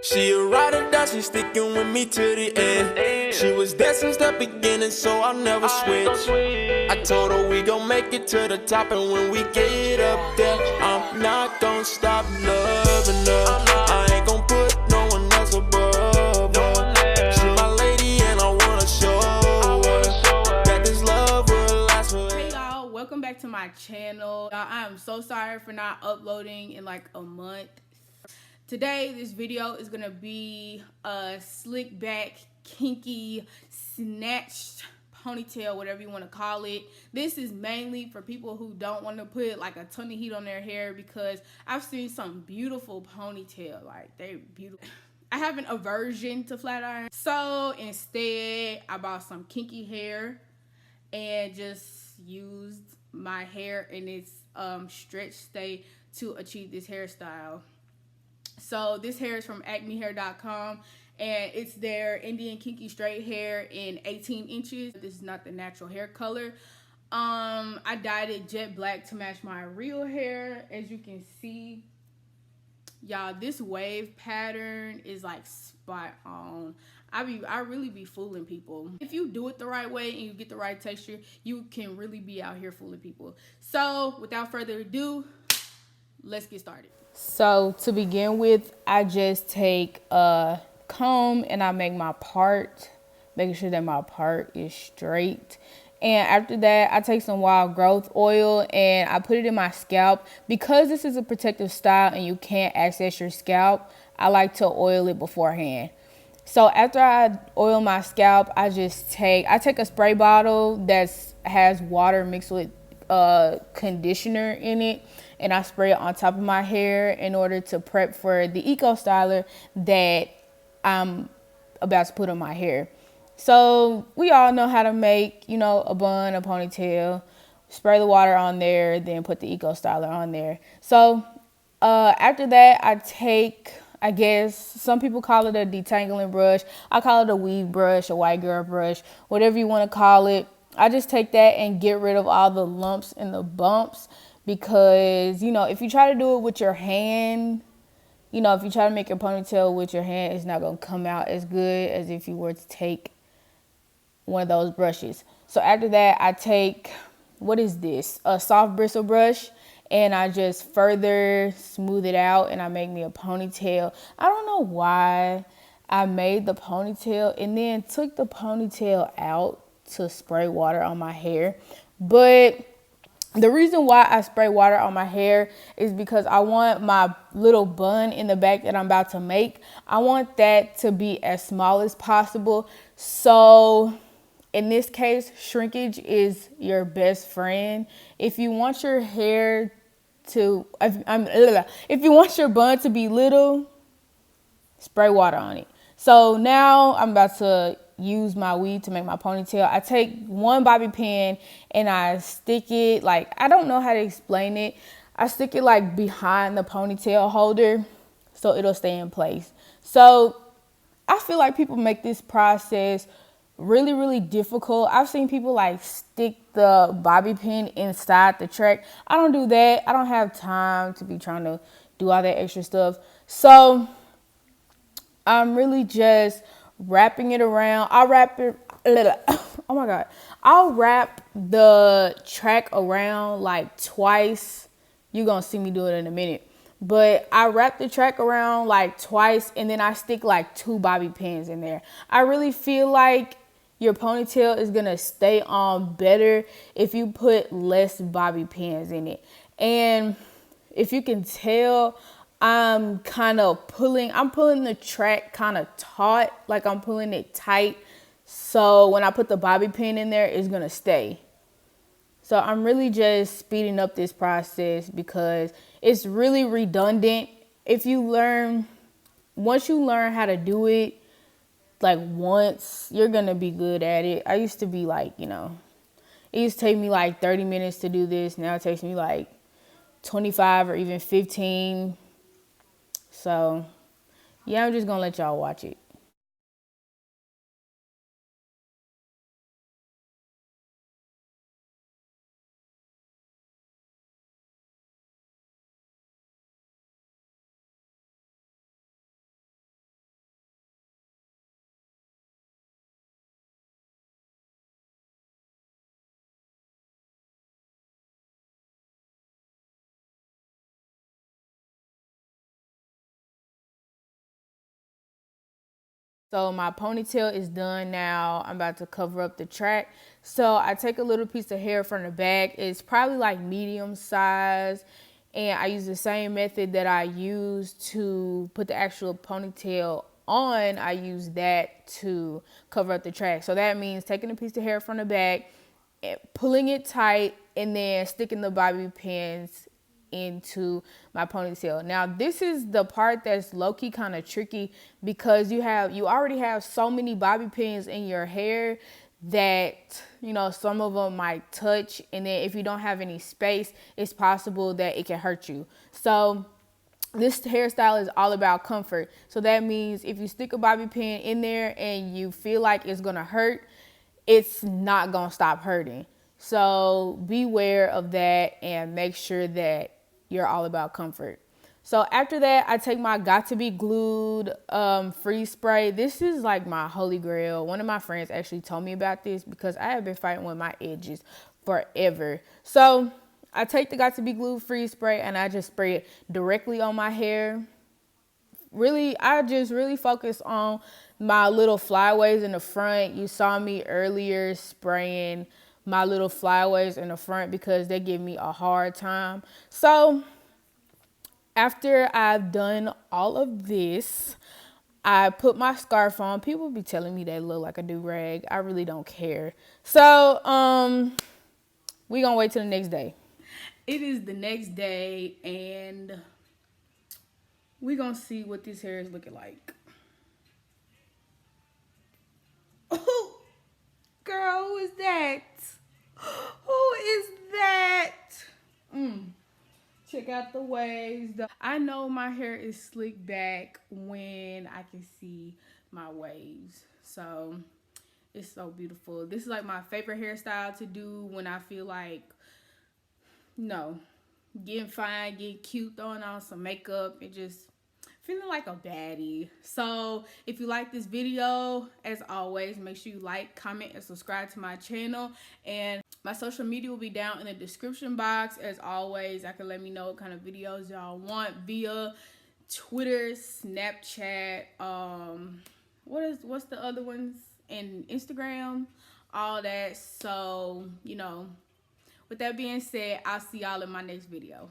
She a ride or die, she sticking with me to the end. She was there since the beginning, so I'll never switch. I told her we gon' make it to the top, and when we get up there, I'm not gon' stop loving her. I ain't gon' put no one else above her. She my lady, and I wanna show her that this love will last forever. Hey y'all, welcome back to my channel. I am so sorry for not uploading in like a month. Today, this video is gonna be a slick back, kinky, snatched ponytail, whatever you want to call it. This is mainly for people who don't want to put like a ton of heat on their hair, because I've seen some beautiful ponytail, like they're beautiful. I have an aversion to flat iron, so instead I bought some kinky hair and just used my hair in its stretch stay to achieve this hairstyle. So this hair is from Acmehair.com, and it's their Indian kinky straight hair in 18 inches. This is not the natural hair color. I dyed it jet black to match my real hair. As you can see, y'all, this wave pattern is like spot on. I really be fooling people. If you do it the right way and you get the right texture, you can really be out here fooling people. So without further ado, let's get started. So to begin with, I just take a comb and I make my part, making sure that my part is straight. And after that, I take some wild growth oil and I put it in my scalp. Because this is a protective style and you can't access your scalp, I like to oil it beforehand. So after I oil my scalp, I take a spray bottle that has water mixed with conditioner in it, and I spray it on top of my hair in order to prep for the eco styler that I'm about to put on my hair. So we all know how to make, a bun, a ponytail. Spray the water on there, then put the eco styler on there. So after that, I guess some people call it a detangling brush. I call it a weave brush, a white girl brush, whatever you want to call it. I just take that and get rid of all the lumps and the bumps, because, if you try to do it with your hand, if you try to make your ponytail with your hand, it's not going to come out as good as if you were to take one of those brushes. So after that, I take, what is this? A soft bristle brush, and I just further smooth it out and I make me a ponytail. I don't know why I made the ponytail and then took the ponytail out to spray water on my hair. But the reason why I spray water on my hair is because I want my little bun in the back that I'm about to make, I want that to be as small as possible. So in this case, shrinkage is your best friend. If you want your hair to, if you want your bun to be little, spray water on it. So now I'm about to use my weave to make my ponytail. I take one bobby pin and I stick it, like, I don't know how to explain it. I stick it like behind the ponytail holder so it'll stay in place. So I feel like people make this process really, really difficult. I've seen people like stick the bobby pin inside the track. I don't do that. I don't have time to be trying to do all that extra stuff. So I'm really just wrapping it around. I'll wrap it, oh my God. I'll wrap the track around like twice. You're gonna see me do it in a minute. But I wrap the track around like twice, and then I stick like 2 bobby pins in there. I really feel like your ponytail is gonna stay on better if you put less bobby pins in it. And if you can tell, I'm pulling the track kind of taut, like I'm pulling it tight. So when I put the bobby pin in there, it's gonna stay. So I'm really just speeding up this process because it's really redundant. Once you learn how to do it, like once, you're gonna be good at it. I used to be like, it used to take me like 30 minutes to do this. Now it takes me like 25 or even 15. So yeah, I'm just gonna let y'all watch it. So my ponytail is done now. I'm about to cover up the track. So I take a little piece of hair from the back. It's probably like medium size. And I use the same method that I use to put the actual ponytail on. I use that to cover up the track. So that means taking a piece of hair from the back, pulling it tight, and then sticking the bobby pins into my ponytail. Now this is the part that's low-key kind of tricky, because you already have so many bobby pins in your hair that, you know, some of them might touch, and then if you don't have any space, it's possible that it can hurt you. So this hairstyle is all about comfort. So that means if you stick a bobby pin in there and you feel like it's gonna hurt, it's not gonna stop hurting. So beware of that and make sure that you're all about comfort. So after that, I take my Got To Be Glued freeze spray. This is like my holy grail. One of my friends actually told me about this because I have been fighting with my edges forever. So I take the Got To Be Glued freeze spray and I just spray it directly on my hair. I just really focus on my little flyaways in the front. You saw me earlier spraying my little flyaways in the front because they give me a hard time. So after I've done all of this, I put my scarf on. People be telling me they look like a do-rag. I really don't care. So we gonna wait till the next day. It is the next day and we gonna see what this hair is looking like. Oh, girl, who is that? Who is that? Check out the waves. I know my hair is slicked back when I can see my waves. So it's so beautiful. This is like my favorite hairstyle to do when I feel like, getting fine, getting cute, throwing on some makeup, and just feeling like a baddie. So if you like this video, as always, make sure you like, comment, and subscribe to my channel. And my social media will be down in the description box. As always, I can let me know what kind of videos y'all want via Twitter, Snapchat, what's the other ones, and Instagram, all that. So, with that being said, I'll see y'all in my next video.